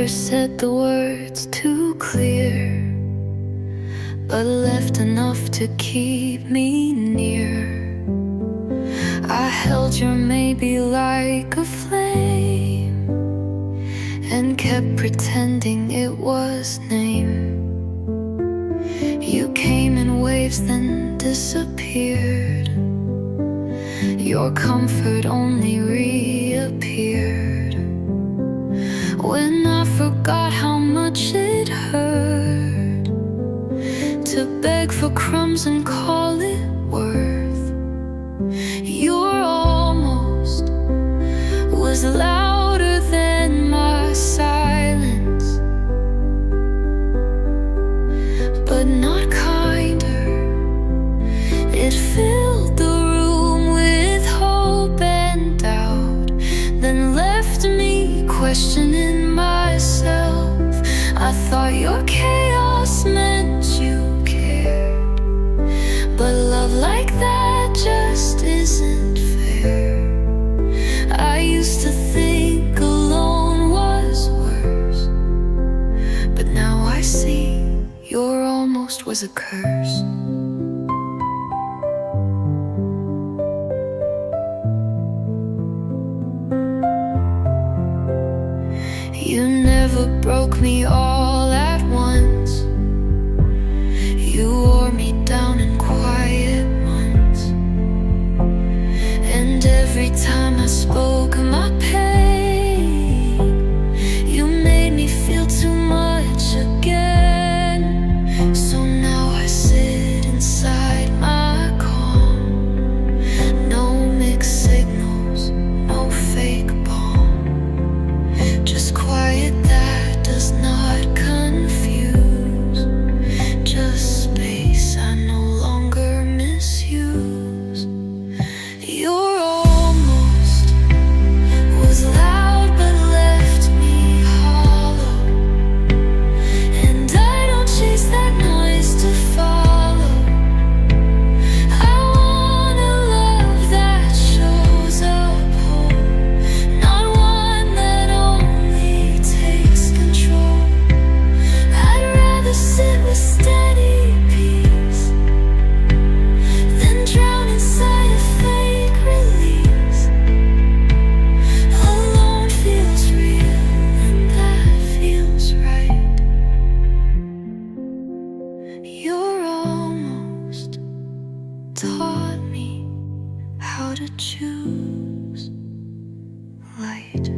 said the words too clear, but left enough to keep me near. I held your maybe like a flame, and kept pretending it was name. You came in waves then disappeared. Your comfort only reappeared when I forgot how much it hurt to beg for crumbs and call it worth. Your almost was louder than my silence, but not kinder. It filled the room with hope and doubt, then left me questioning myself. I thought your chaos meant you cared, but love like that just isn't fair. I used to think alone was worse, but now I see your almost was a curse. You never broke me all at once. You wore me down in quiet months, and every time I spoke my pain, you made me feel too much again. So now I sit inside my calm. No mixed signals, no fake balm, just quiet that does not confuse, just space I no longer misuse. Your almost was loud but left me hollow, and I don't chase that noise to follow. I want a love that shows up whole, not one that only takes control. I'd rather sit with steady peace than drown inside a fake release. Alone feels real, and that feels right. You're almost taught me how to choose light.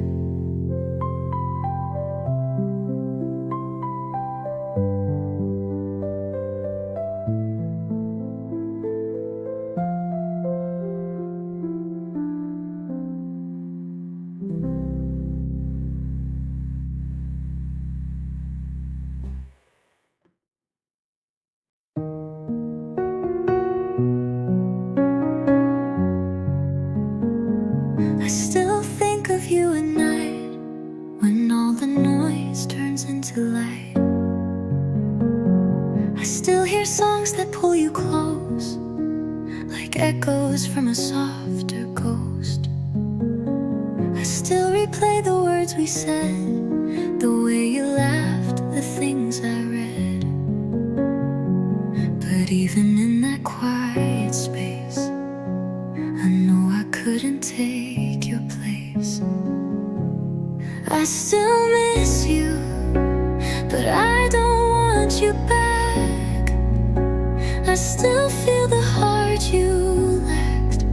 I still think of you at night when all the noise turns into light. I still hear songs that pull you close, like echoes from a softer ghost. I still replay the words we said, the way you laughed, the things I read. But even in that quiet space, I know I couldn't take your place. I still miss you, but I don't want you back. I still feel the heart you lacked.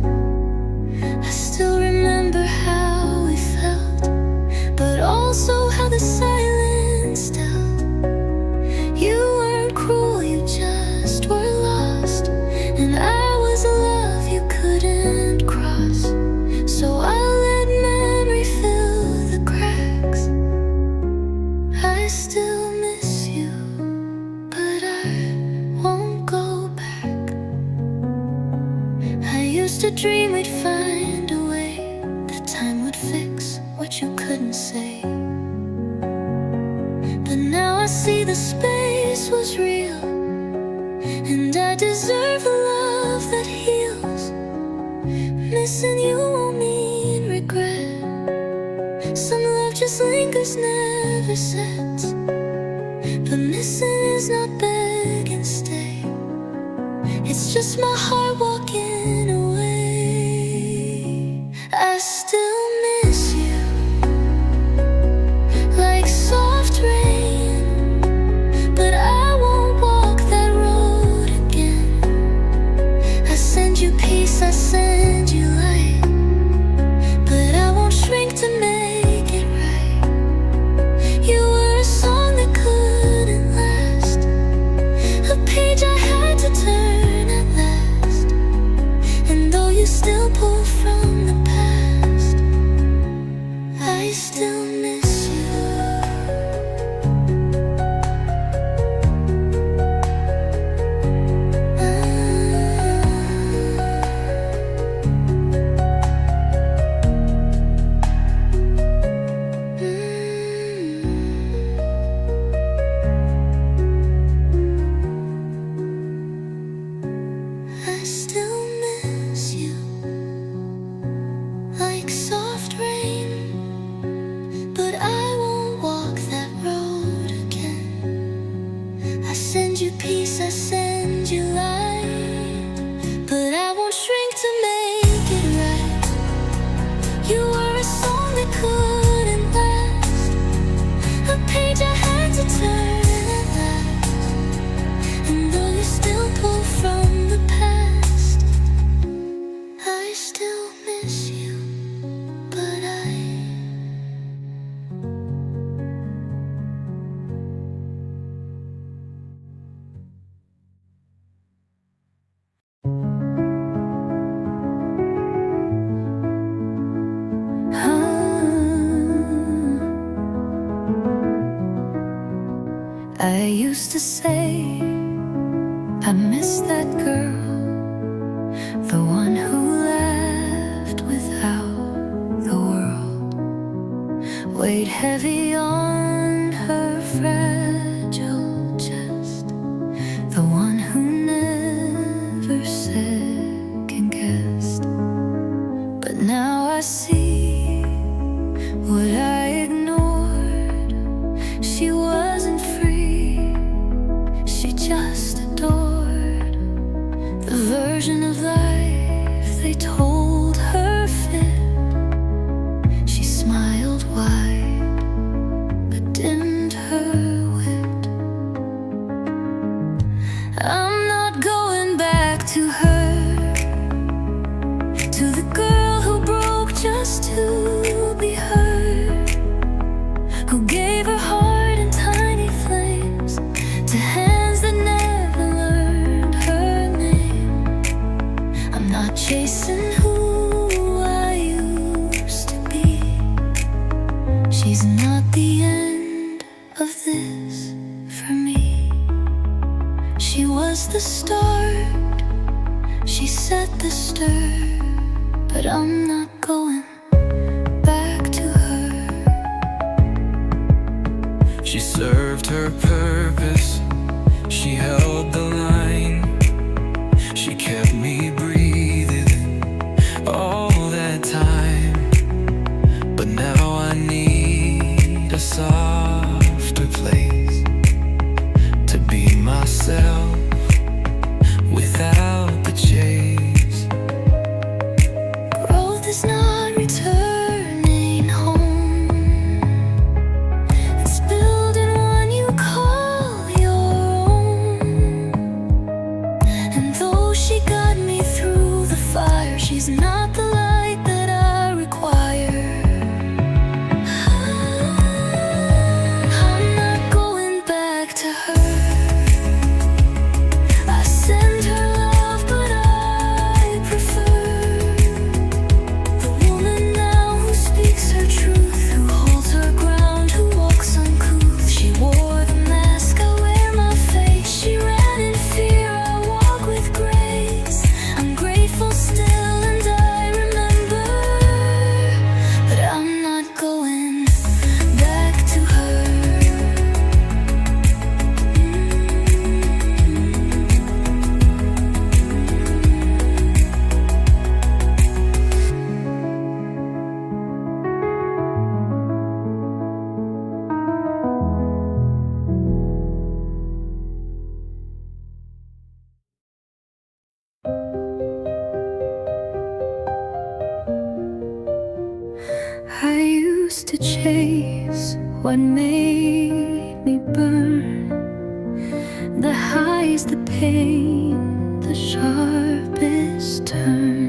I still remember how we felt, but also how the silence dealt. You weren't cruel, you just were lost, and I was a love you couldn't cross. So I let memory fill the cracks. I still miss you, but I won't go back. I used to dream we'd find a way, that time would fix what you couldn't say. But now I see the space was real, and I deserve a love that heals. Missing you won't mean regret. Some love just lingers fingers never set. But missing is not beg and stay. It's just my heart walking away. I still miss you, like soft rain. But I won't walk that road again. I send you peace, I send you light. But I won't shrink to make it right. You were a song that couldn't last, a page I had to turn at last. And though you still pull from the past, I still miss you. I still miss you, like soft rain. But I won't walk that road again. I send you peace, I send you light. But I won't shrink to make it right. You were a song that couldn't last, a page I had to turn at last. And though you still pull from the past, I still miss you. But I used to say I miss that girl, the one who laughed without the world weighed heavy on her fragile chest, the one who never second guessed. But now I see what I ignored. She wasn't free, she just adored the version of life they told her fit. She smiled wide, but dimmed her wit. I'm not going back to her, to the girl who broke just to be heard, who gave her heart in tiny flames to hands that never learned her name. I'm not chasing who I used to be. She's not the end of this for me. She was the start, she set the stir. But I'm not going back to her. She served her purpose, she held the line. She kept me breathing all that time. But now I need a softer place to be myself without the chase. Growth is not returning home, it's building one you call to chase what made me burn. The highs, the pain, the sharpest turn.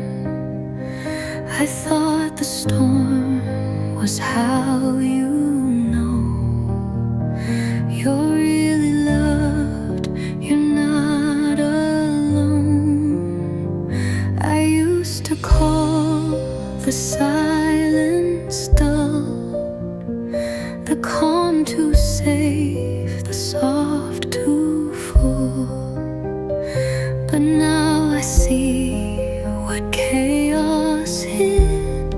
I thought the storm was how you know you're really loved, you're not alone. I used to call the silence dull, the calm too safe, the soft too full. But now I see what chaos hid,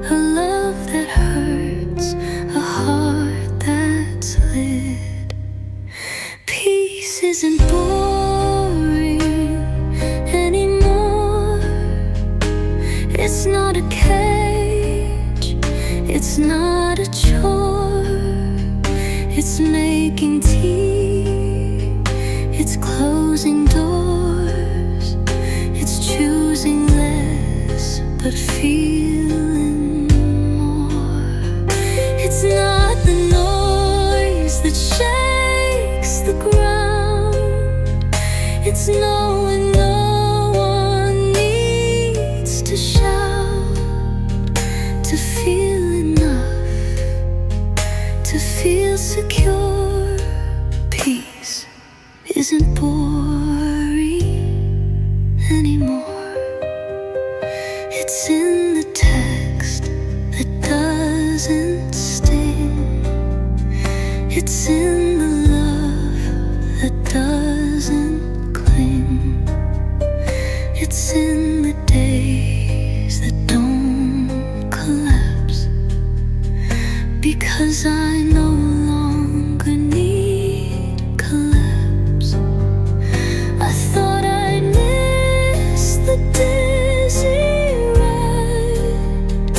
a love that hurts, a heart that's lit. Peace isn't boring anymore. It's not a cage, it's not a chore. It's making tea, it's closing doors, it's choosing less but feeling more. It's not the noise that shakes the ground, it's knowing no one needs to shout to feel enough, to feel secure. Peace isn't boring anymore. It's in the text that doesn't sting. It's in the love that doesn't cling. It's in the days that don't collapse, because I no longer need collapse. I thought I'd miss the dizzy ride,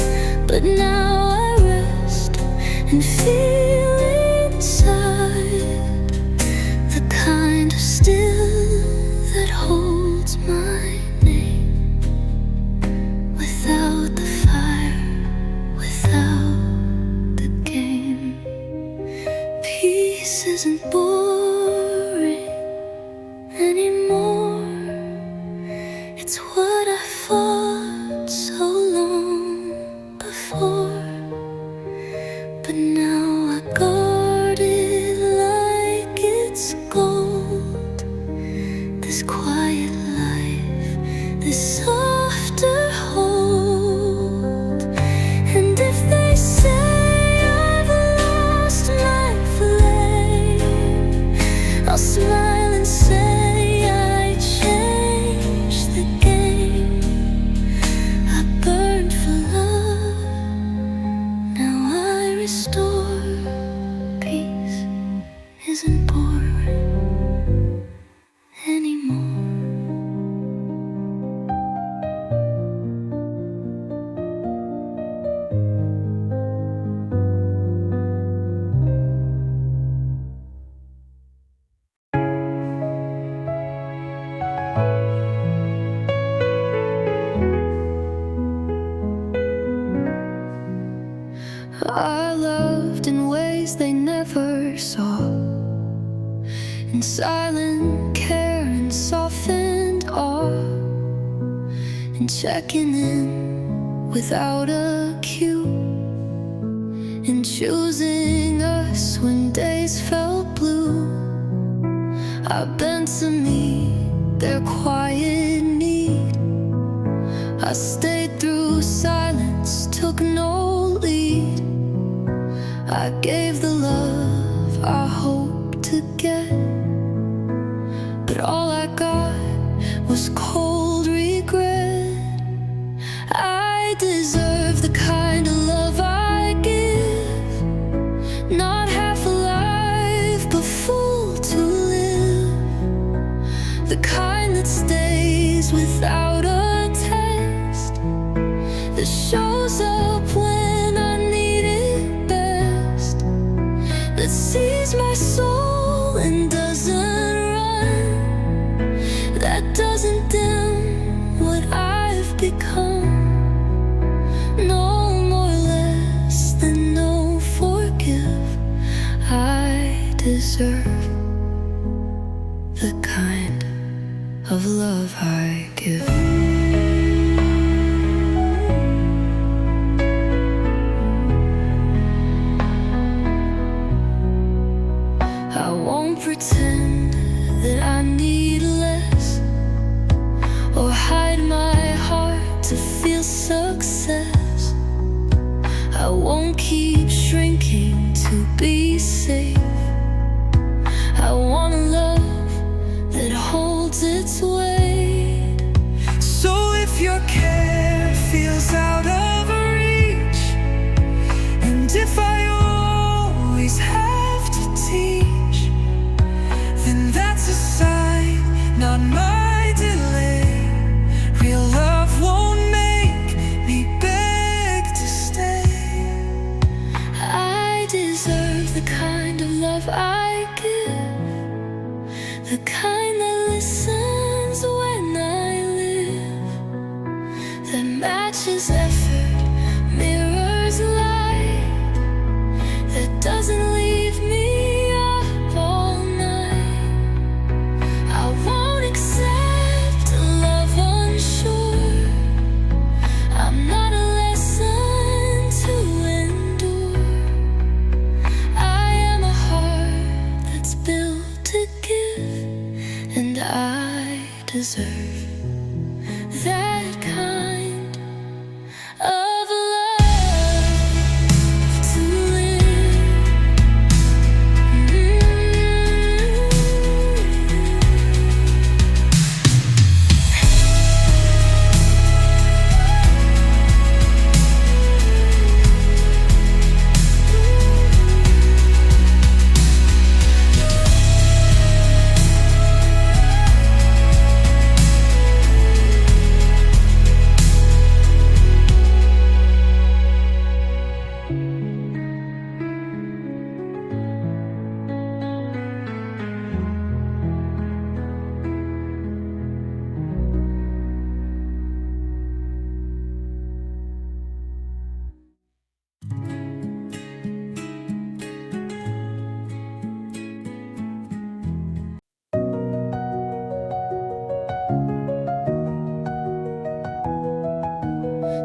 but now I rest and feel inside the kind of still that holds my name, without the fire, without the game. Peace isn't boring anymore. It's what I fought so long before, but now I guard it like it's gold. This quiet life, this softer hold. And if they say I've lost my flame, I'll smile and say I changed the game. I burned for love, now I restore. Peace isn't boring anymore. I loved in ways they never saw, in silent care and softened awe, in checking in without a cue, in choosing us when days felt blue. I bent to meet their quiet need. I stayed through silence, took no lead. I gave the love I hoped to get, but all I got was cold regret. I deserve the kind of love I give, not half alive but full to live, the kind that stays without a test, that shows up when I need it best, that sees my soul and doesn't run, that doesn't dim what I've become. No more less kind of love I give. I won't pretend that I need less or hide my heart to feel success. I won't keep shrinking to be safe. I want a love that holds its weight. So if your care feels out of reach, and if I always have to teach, then that's a sign, not my delay. Real love won't make me beg to stay. I deserve the kind of love I give, the kind that listens when I live, that matches effort, mirrors light, that doesn't leave me up all night. I won't accept a love unsure. I'm not a lesson to endure. I am a heart that's built to give, and I deserve that kind of love to live.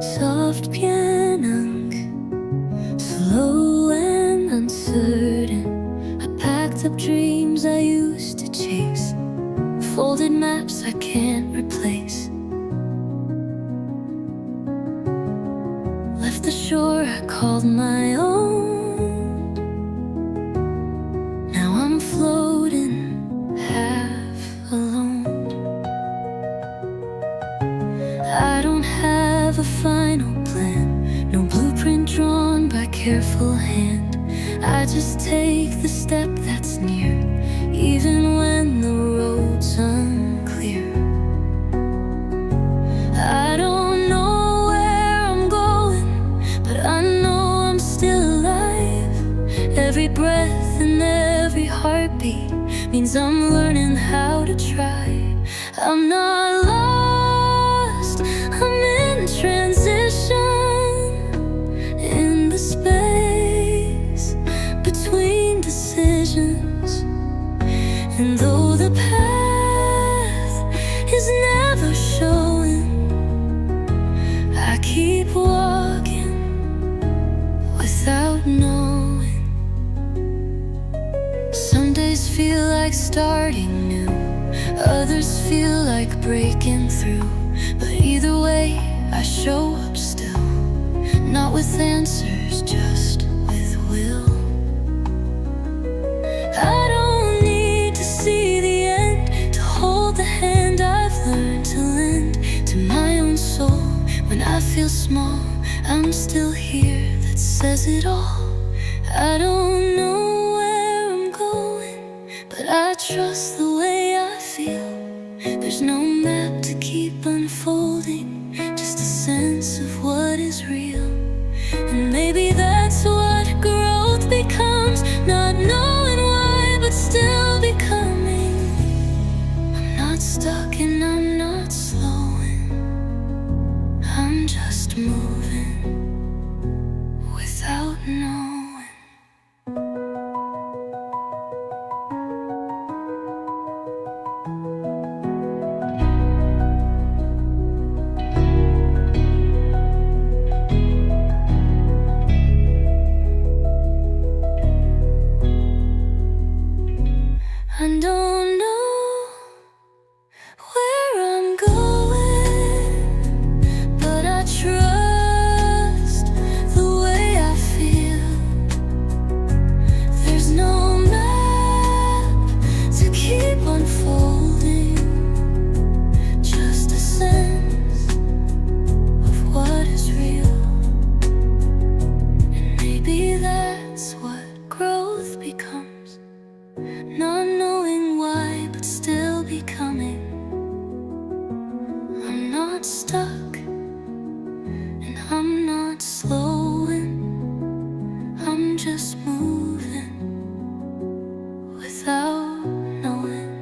Soft piano, slow and uncertain. I packed up dreams I used to chase, folded maps I can't replace. Left the shore I called my own. Now I'm floating, half alone. I don't have a final plan, no blueprint drawn by careful hand. I just take the step that's near, even when the road's unclear. I don't know where I'm going, but I know I'm still alive. Every breath and every heartbeat means I'm learning how to try. I'm not lost, I'm in transition, in the space between decisions. And though the path is never showing, I keep walking without knowing. Some days feel like starting new, others feel like breaking through. But either way, I show up still, not with answers, just with will. I don't need to see the end to hold the hand I've learned to lend to my own soul. When I feel small, I'm still here, that says it all. I don't know where I'm going, but I trust the way I feel. There's no map to keep unfolding, just a sense of what is real. And maybe that's what growth becomes, not knowing why, but still becoming. I'm not stuck and I'm not slowing, I'm just moving without knowing. not stuck, and I'm not slowing. I'm just moving without knowing.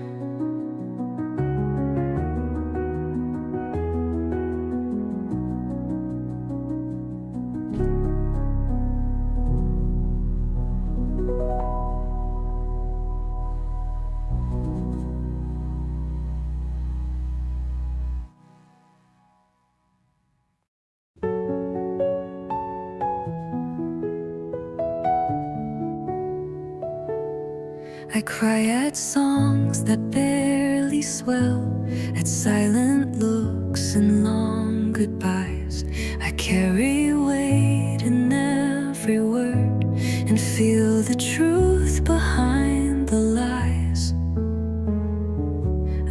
I cry at songs that barely swell, at silent looks and long goodbyes. I carry weight in every word and feel the truth behind the lies.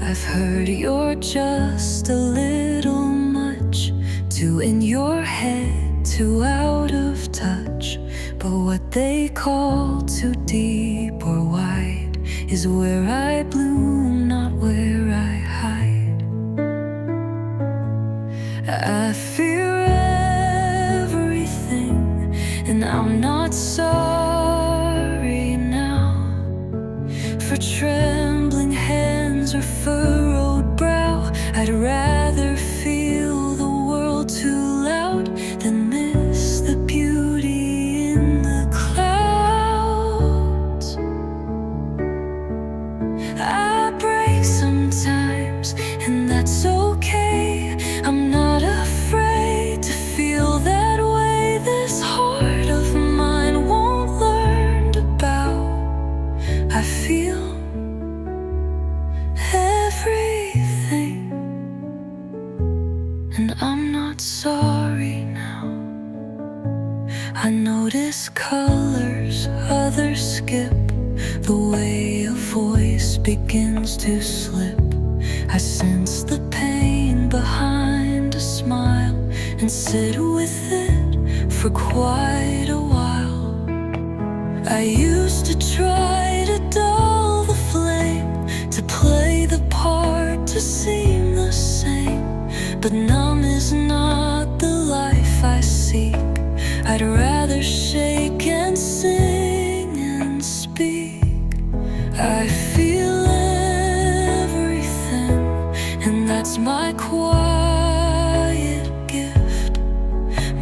I've heard you're just a little much, too in your head, too out of touch. But what they call too deep or wide is where I bloom, not where I hide. I fear everything, and I'm not sorry now for trembling hands or furrowed brow. I'd rather feel the world too loud than miss the beauty in the clouds. I break sometimes, and that's okay. I'm not afraid to feel that way. This heart of mine won't learn to bow. I feel everything, and I'm not sorry now. I notice colors others skip, the way a voice begins to slip. I sense the pain behind a smile and sit with it for quite a while. I used to try to dull the flame, to play the part, to seem the same. But numb is not the life I seek. I'd rather shake and sing and speak. I feel everything, and that's my quiet gift.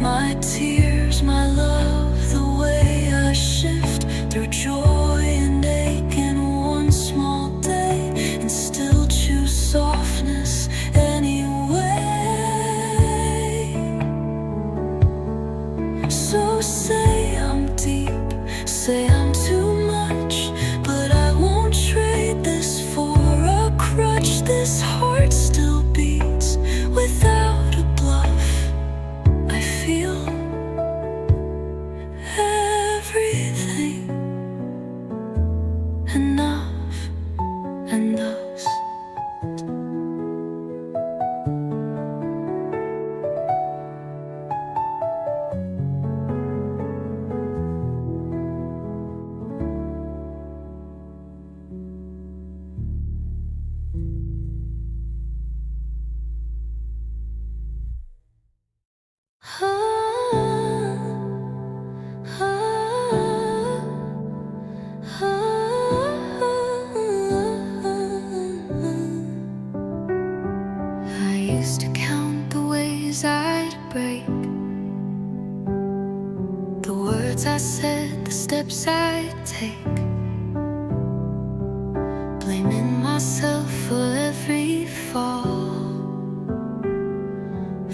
My tears, my love, the way I shift through joy and ache in one small day, and still choose softness anyway. So say I'm deep, say I'm too much, but I won't trade this for a crutch. This heart still beats without a bluff. I feel everything, enough and us. I used to count the ways I'd break, the words I said, the steps I'd take, blaming myself for every fall,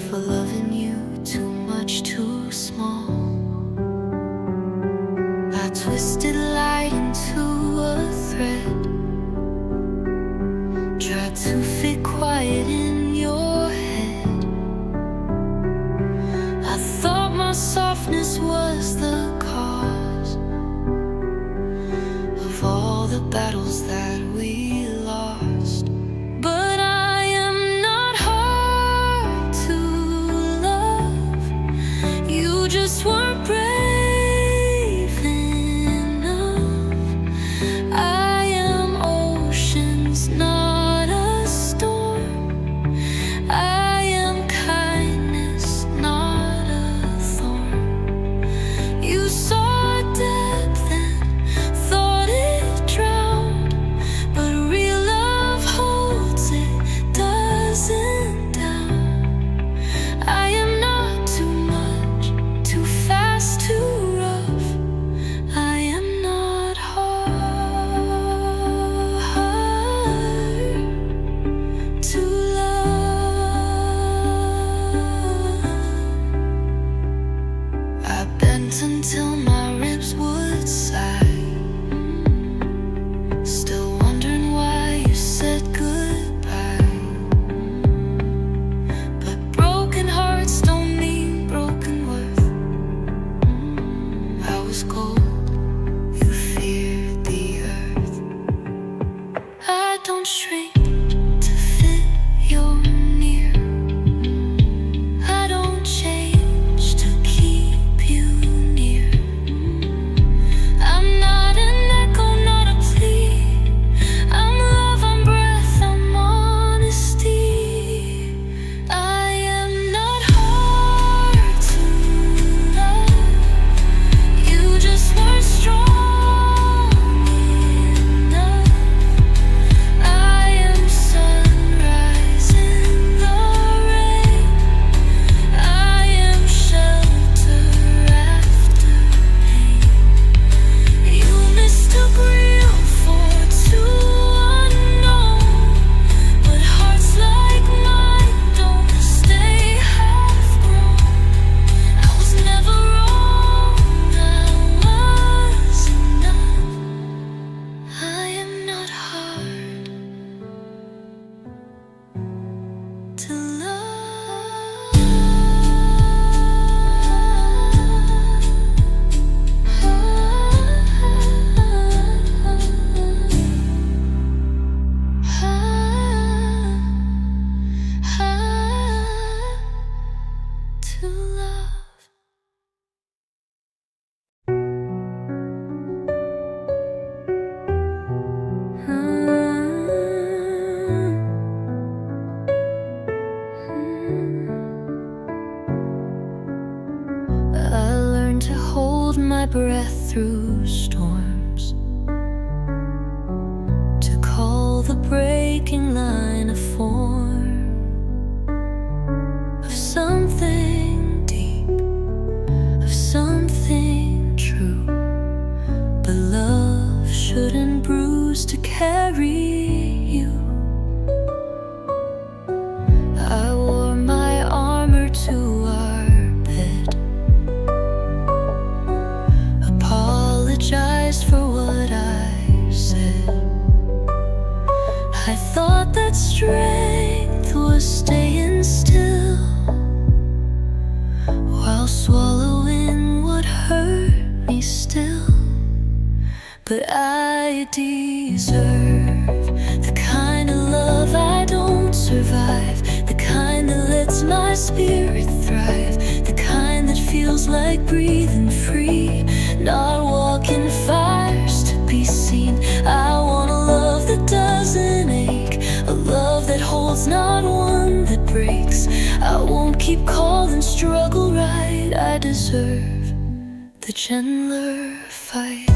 for loving you too much, too small. I twisted light into a thread, tried to fit quiet in your head. I thought my softness was the cause of all the battles that we lost. to love. To love. I learned to hold my breath through storms, to call the breaking line a form of something deep, of something true. But love shouldn't bruise to carry you. I wore my armor to our bed, apologized for what I said. I thought that strength was staying still while swallowing what hurt me still. But I deserve the kind of love I don't survive, the kind that lets my spirit thrive, the kind that feels like breathing free, not walking fires to be seen. I want a love that doesn't ache, a love that holds, not one that breaks. I won't keep calling struggle right. I deserve the gentler fight.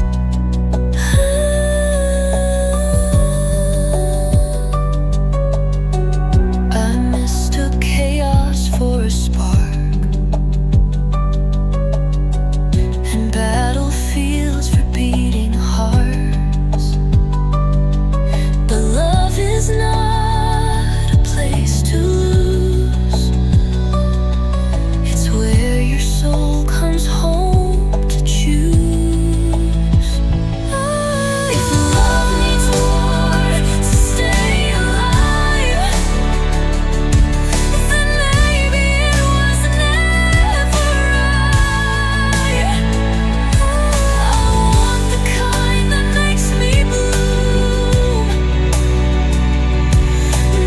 I mistook chaos for a spark, and battlefields for beating hearts. But love is not a place to lose. It's where your soul comes home to choose. If love needs war to stay alive, then maybe it was never right. I want the kind that makes me bloom,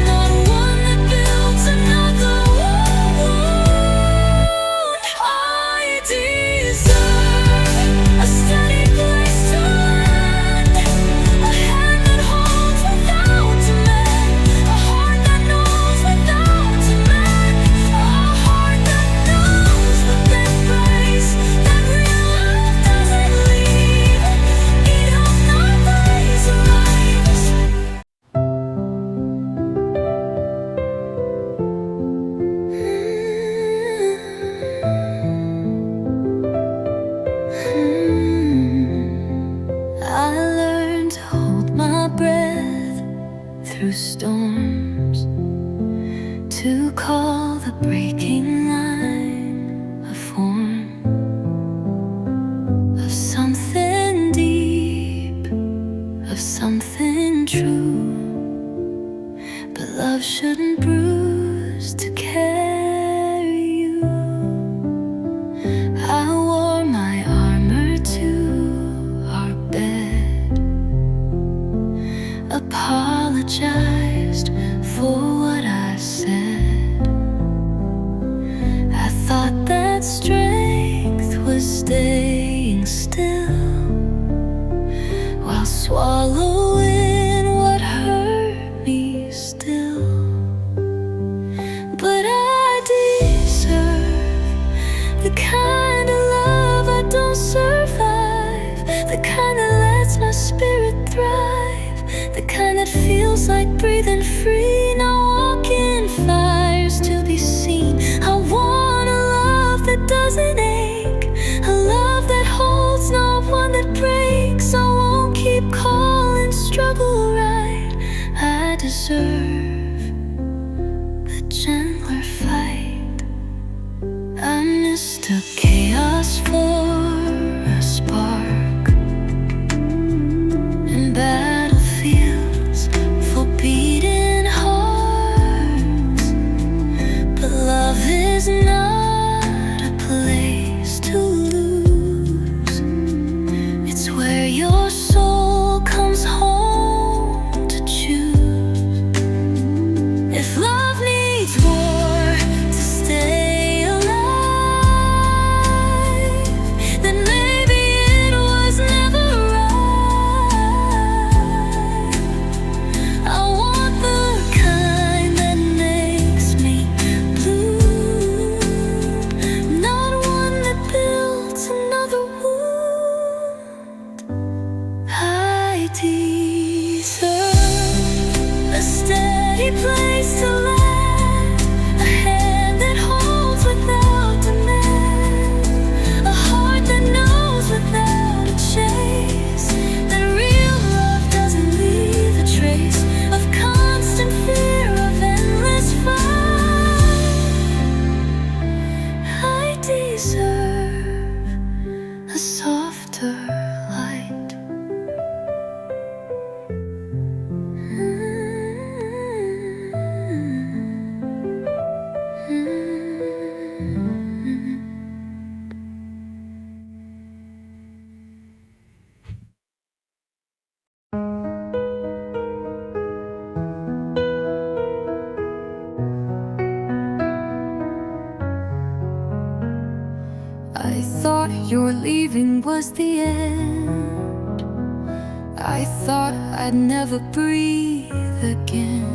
not one that builds another wound. I deserve a steady place to land, a hand that holds without demand, a heart that knows without demand, a heart that knows what that place, that real love doesn't leave. It will not raise a rise. I learned to hold my breath through storms, to call the breaking line a form of something deep, of something true. But love shouldn't bruise to carry you. I wore my armor to our bed, apologized for what I said. I thought that strength was staying still while swallowing what hurt me still. But I deserve the kind of love I don't survive, the kind that lets my spirit thrive, the kind that feels like breathing free, not walking fires to be seen. I want a love that doesn't ache, a love that holds, not one that breaks. I won't keep calling struggle right. I deserve the gentler fight. I mistook chaos for a spark, and battlefields for beating hearts. place to land, a hand that holds without demand, a heart that knows without a chase, that real love doesn't leave a trace of constant fear of endless fight. I deserve a softer light. I thought your leaving was the end. I thought I'd never breathe again.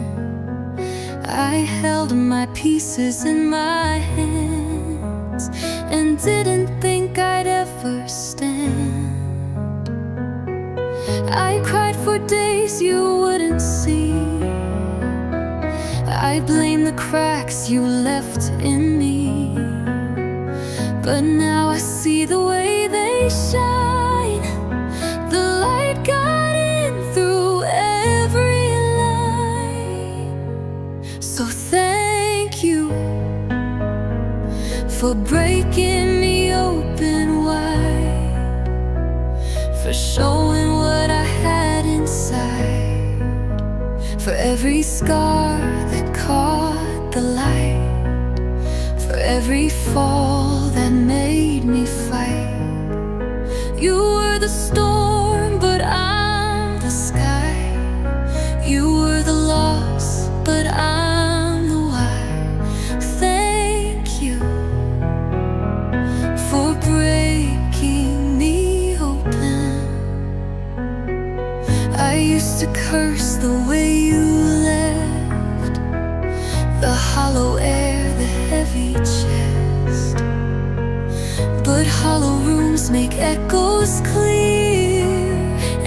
I held my pieces in my hands and didn't think I'd ever stand. I cried for days you wouldn't see. I blamed the cracks you left in me. But now I see the way they shine. The light got in through every line. So thank you for breaking me open wide, for showing what I had inside, for every scar that caught the light, for every fall that made me fight. You were the storm, but I'm the sky. You were the loss, but I'm the why. Thank you for breaking me open. I used to curse the way you left, the hollow air, the heavy chest. But hollow rooms make echoes clear,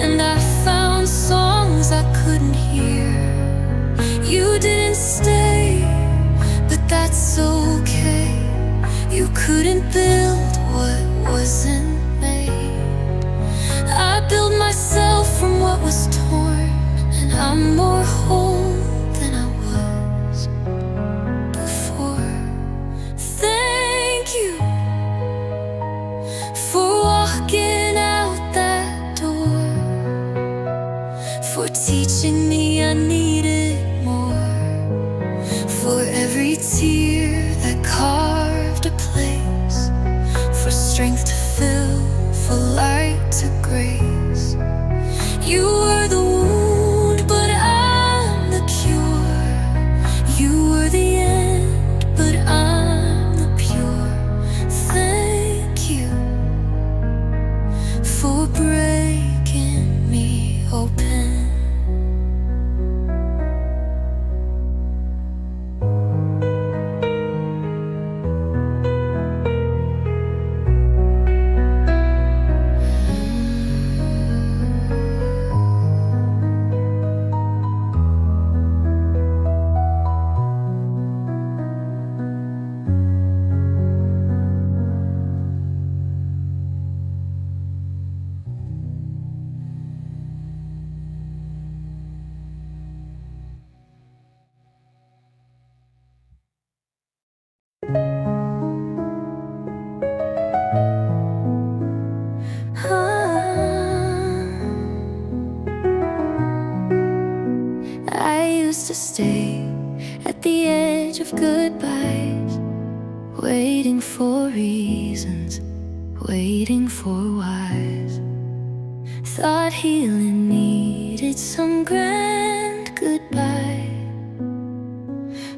and I found songs I couldn't hear. You didn't stay, but that's okay. You couldn't build what wasn't made. I built myself from what was torn, and I'm more whole than I was before. Thank you for walking out that door, for teaching me I needed more, for every tear that carved a place, for strength to fill, for light to grace. You were the wound, but I'm the cure. You were the end, but I'm the pure. Thank you for breaking me open. I used to stay at the edge of goodbyes, waiting for reasons, waiting for whys. Thought healing needed some grand goodbye,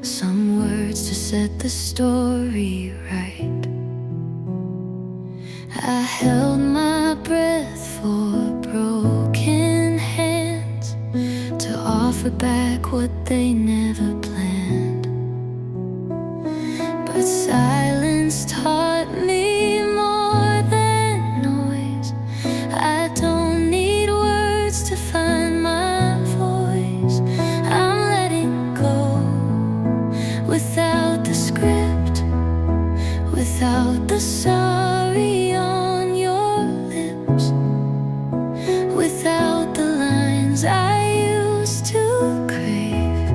some words to set the story right. I held my breath for broken hands to offer back what they never planned. But silence taught me more than noise. I don't need words to find my voice. I'm letting go without the sorry on your lips, without the lines I used to crave.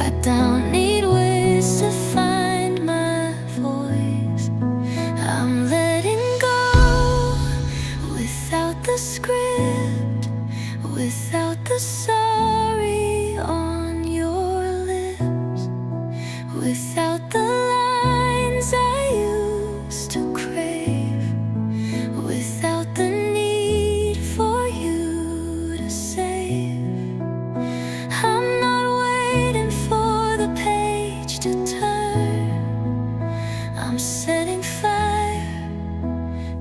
I don't need ways to find my voice. I'm letting go without the script, without the sorry on your lips, without the lines I used to crave, without the need for you to save. I'm not waiting for the page to turn. I'm setting fire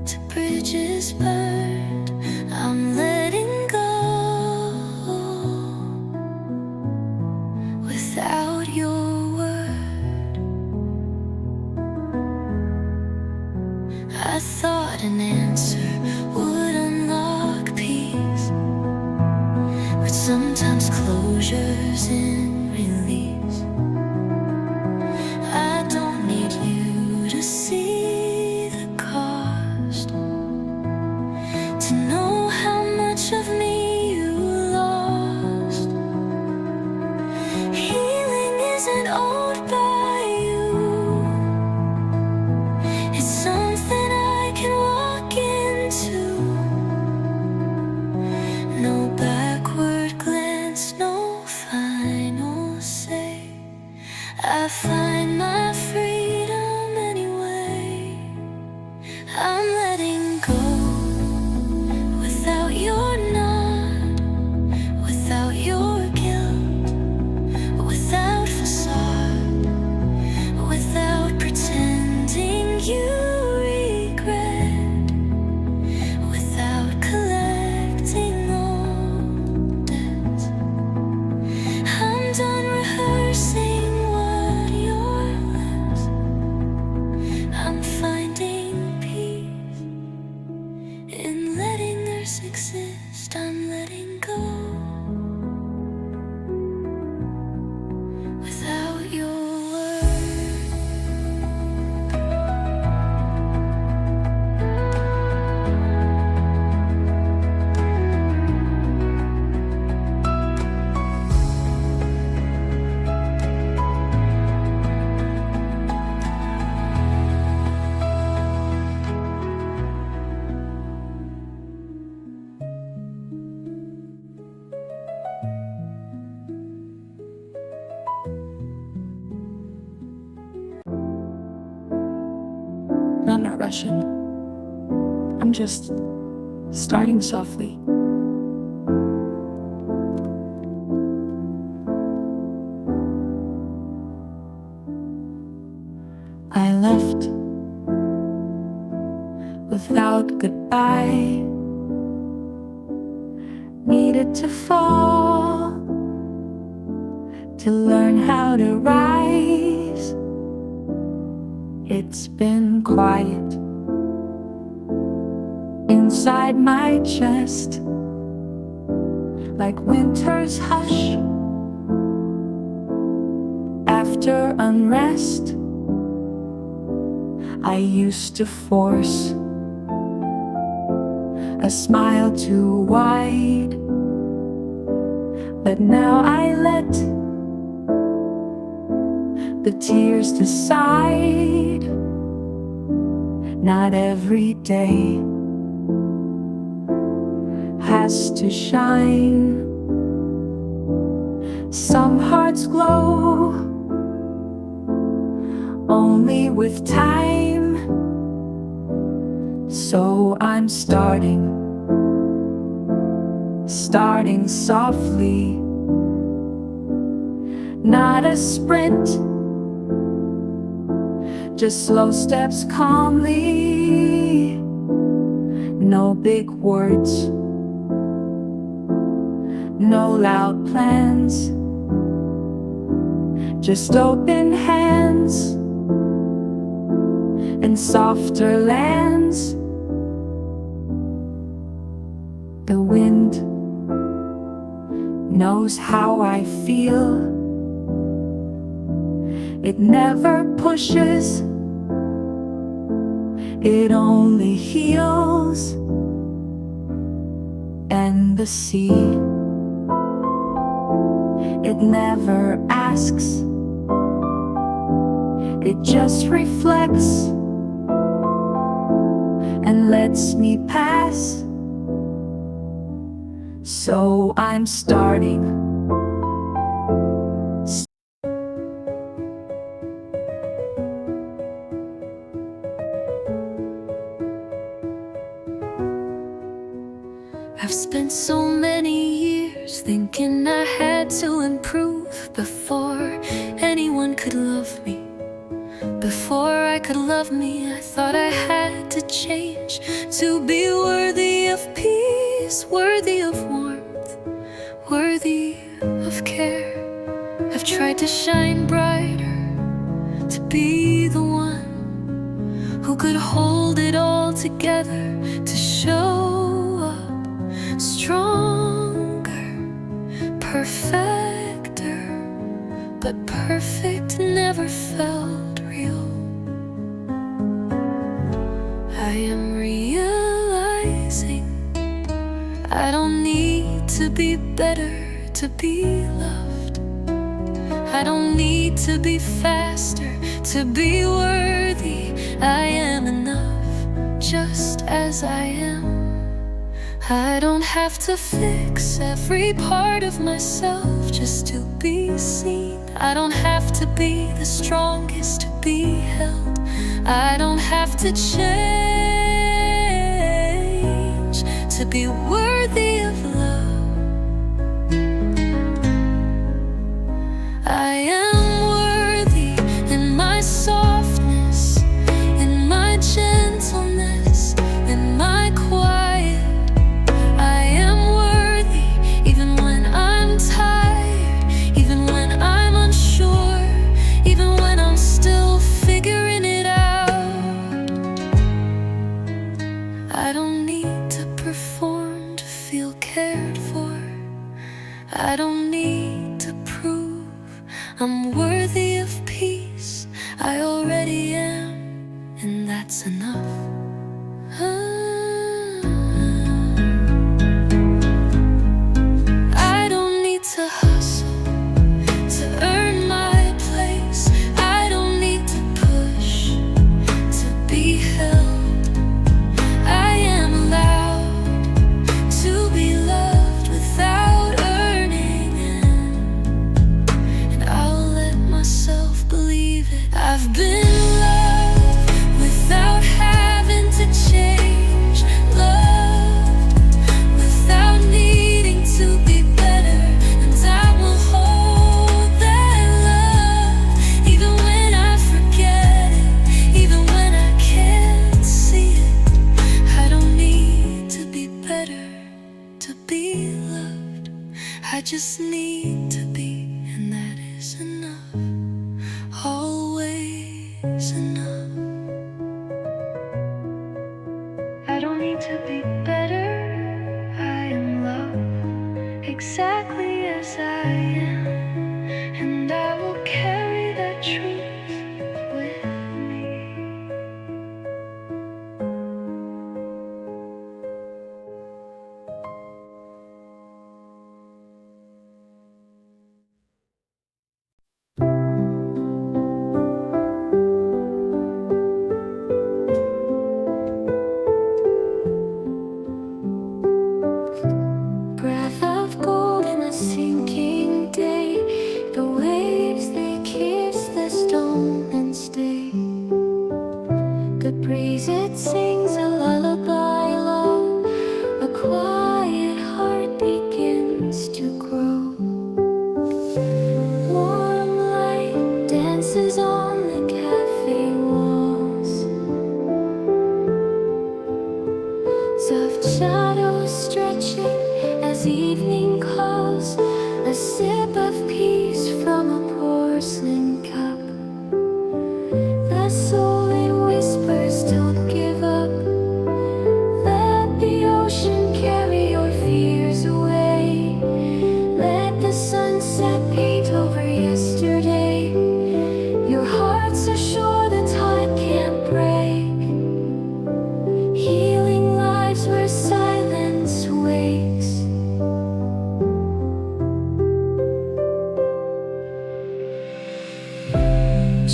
to bridges burned. I'm letting go without your word. I thought an answer would unlock peace, but sometimes closure's in release. I don't need you to see the cost, to know how much of me you lost. Healing isn't owned by you. It's something I can walk into. No backward glance, no final say. I find my freedom anyway. I'm letting go without your nod, without your guilt, without facade, without pretending you regret, without collecting old debts. I'm done rehearsing what you're less. I'm finding peace in letting this exist. I'm letting go without your word. I'm not rushing. I'm just starting softly. I left without goodbye. Needed to fall to learn how to rise. It's been quiet inside my chest, like winter's hush after unrest. I used to force a smile too wide, but now I let the tears decide. Not every day has to shine. Some hearts glow only with time. So I'm starting softly. Not a sprint, just slow steps calmly. No big words, no loud plans, just open hands and softer lands. The wind knows how I feel. It never pushes, it only heals. And the sea, it never asks, it just reflects and lets me pass. So I'm starting. I've spent so many years thinking I had to improve before anyone could love me. Before I could love me, I thought I had to change to be worthy of peace, worthy of warmth, worthy of care. I've tried to shine brighter, to be the one who could hold it all together, to show up stronger, perfecter, but perfect never felt real. I am realizing I don't need to be better to be loved. I don't need to be faster to be worthy. I am enough just as I am. I don't have to fix every part of myself just to be seen. I don't have to be the strongest to be held. I don't have to change to be worthy of love. I am worthy in my softness, in my gentleness, in my quiet. I am worthy even when I'm tired, even when I'm unsure, even when I'm still figuring it out. I don't need to perform to feel cared for. I don't need to prove I'm worthy of peace. I already am, and that's enough. I don't need to hustle to earn my place. I don't need to push to be held. I am allowed to be loved without earning it, and I'll let myself believe it. I've been loved without having to change, loved without needing to be better, and I will hold that love even when I forget it, even when I can't see it. I don't need to be better to be loved. I just need to be, and that is enough. Always.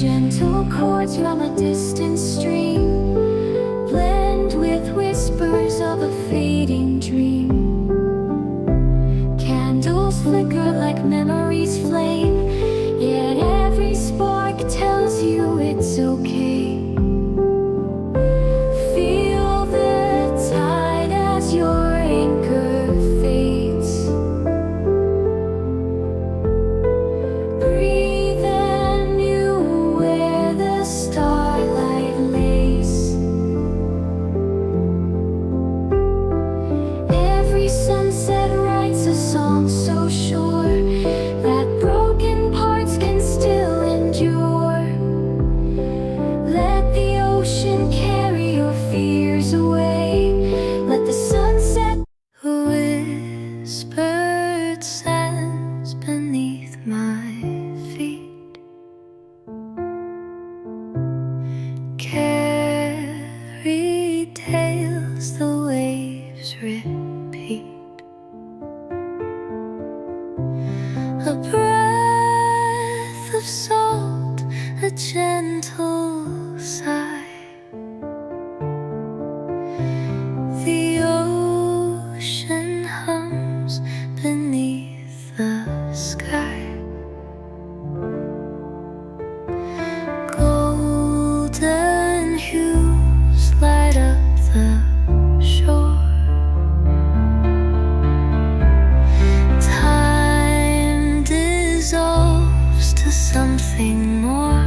Gentle chords from a distant stream blend with whispers of a fading dream. Candles flicker like memories flame, yet every spark tells you it's okay. Feel the tide as your anchor fades. Breathe anew where the starlight lays. Every sunset writes a song so sure that broken parts can still endure. Let the ocean carry your fears away. Let the sunset whispered sands beneath my feet carry tales the waves repeat. A breath of salt, a gentle sigh. The ocean hums beneath the sky. Golden hues light up the shore. Time dissolves to something more.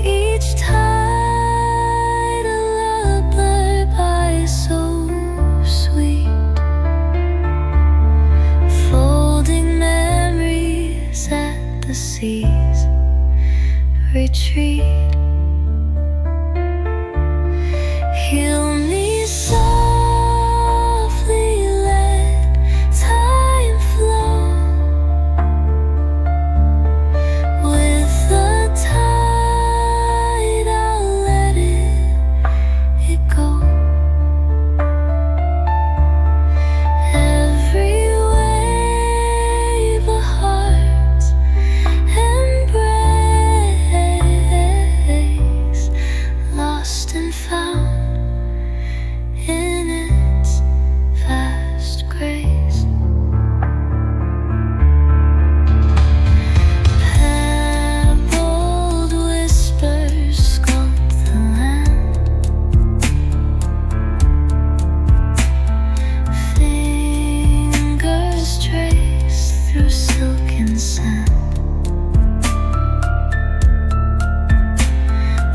Each tide a lullaby so sweet, folding memories at the sea's retreat. Heal me softly, let time flow with the tide. I'll let it go. Every wave a heart's embrace, lost and found in its vast grace. Pebbled whispers sculpt the land. Fingers trace through silken sand.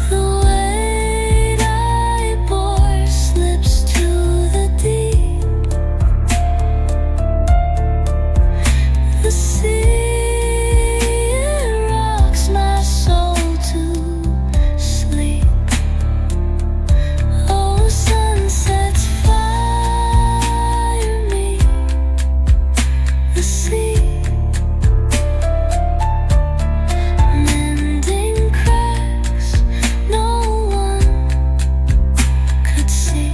The weight I bore slips to the deep. The sea rocks my soul to sleep. Oh, sunsets fire me, the sea. Mending cracks no one could see.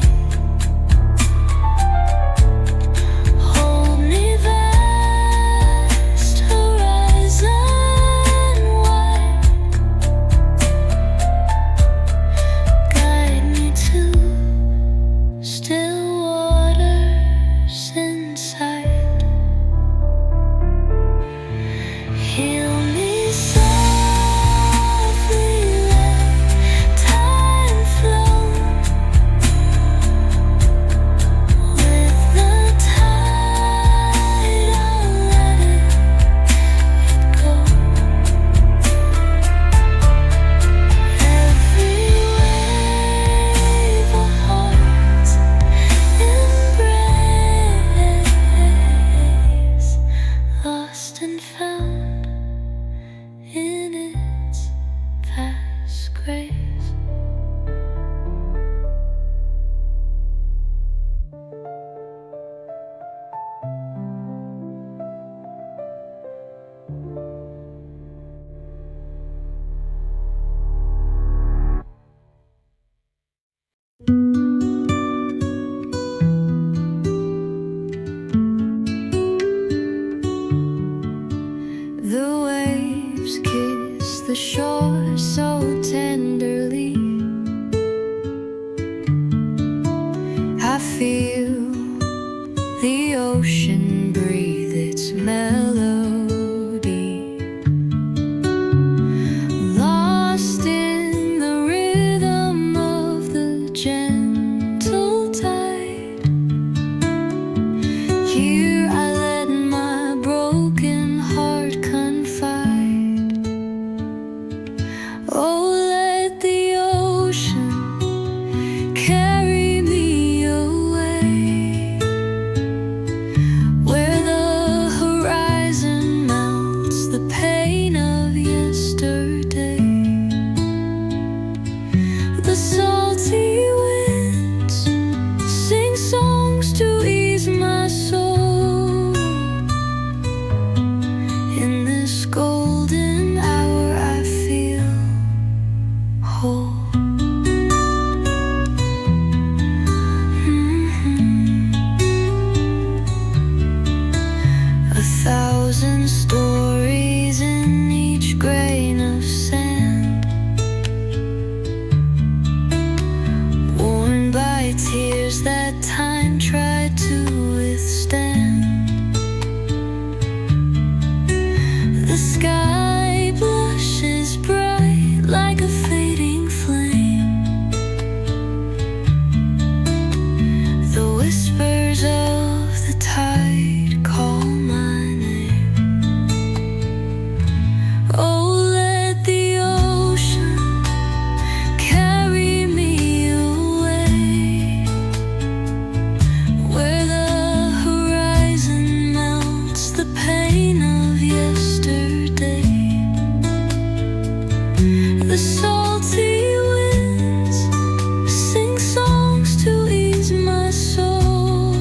Hold me vast, horizon wide. Guide me to still waters inside. Heal me softly, let time flow with the tide. I'll let it go. Every wave a heart's embrace, lost and found in its vast grace. the shore so tenderly. I feel the ocean breathe its melody, lost in the rhythm of the gentle tide. Here I let my broken heart confide. Oh, let the ocean carry me away, where the horizon melts the pain of yesterday. The salty winds sing songs to ease my soul. In this golden hour I feel whole. A thousand stories in each grain of sand, worn by tears that time tried to withstand. The sky blushes bright like a fading flame. The whispers of the tide call my name. Oh, let the ocean carry me away, where the horizon melts the pain of yesterday. The salty winds sing songs to ease my soul.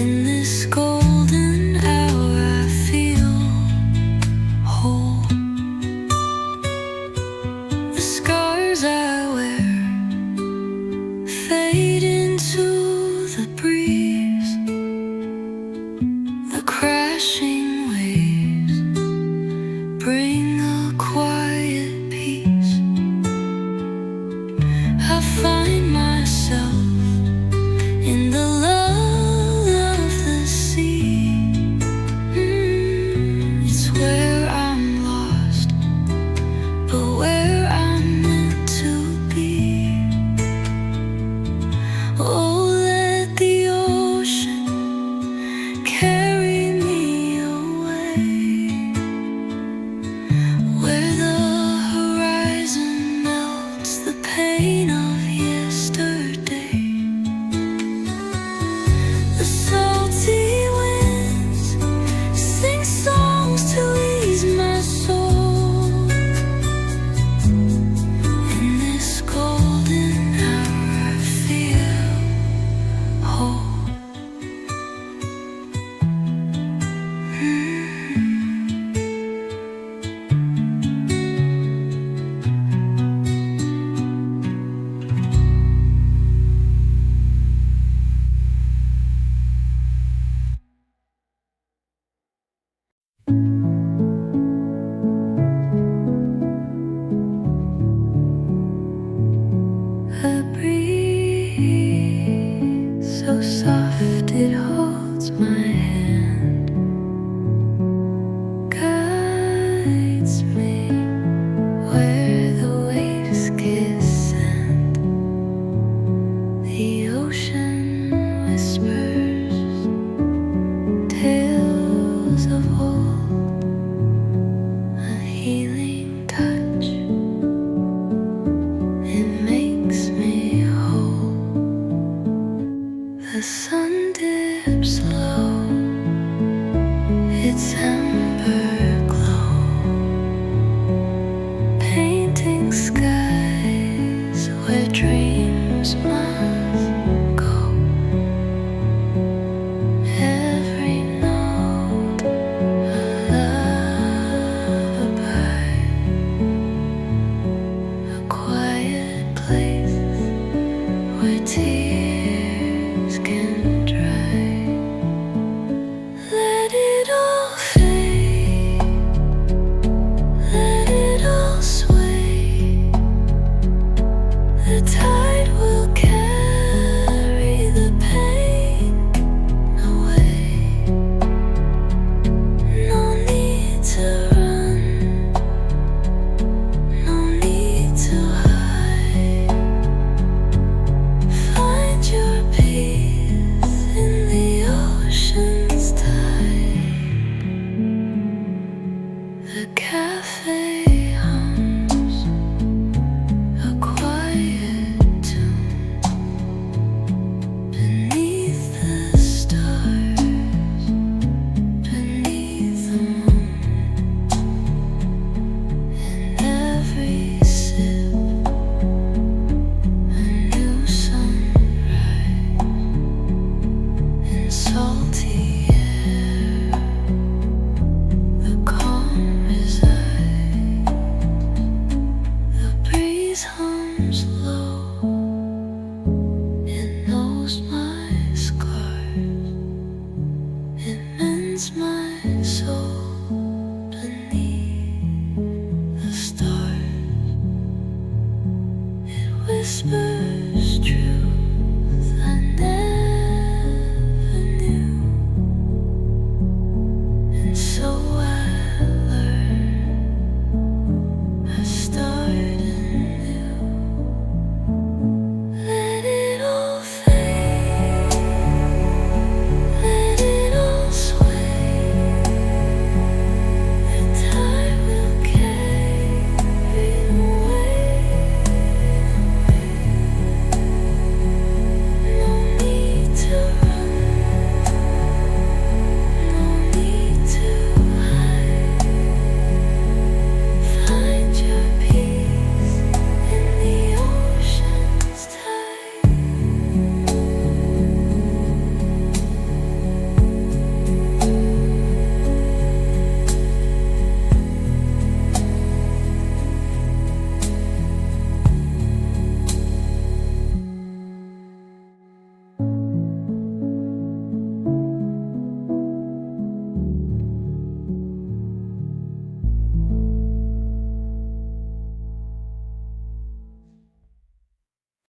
In this golden hour I feel whole. The scars I wear fade into the breeze. The crashing waves bring a quiet peace. I find myself in the lull of the sea. It's where I'm lost, but where I'm meant to be. Oh, let the ocean carry me away, where the horizon melts the pain of yesterday. The salty winds sing songs to ease my soul. In this golden hour I feel whole. A breeze so soft it holds my hand, guides me where the waves kiss sand. The ocean whispers tales of old, a healing touch. It makes me whole. The sun dips low, its amber glow, painting skies where dreams must go. Every note a lullaby, a quiet place where tears can dry. Let it all fade. cleanse my soul.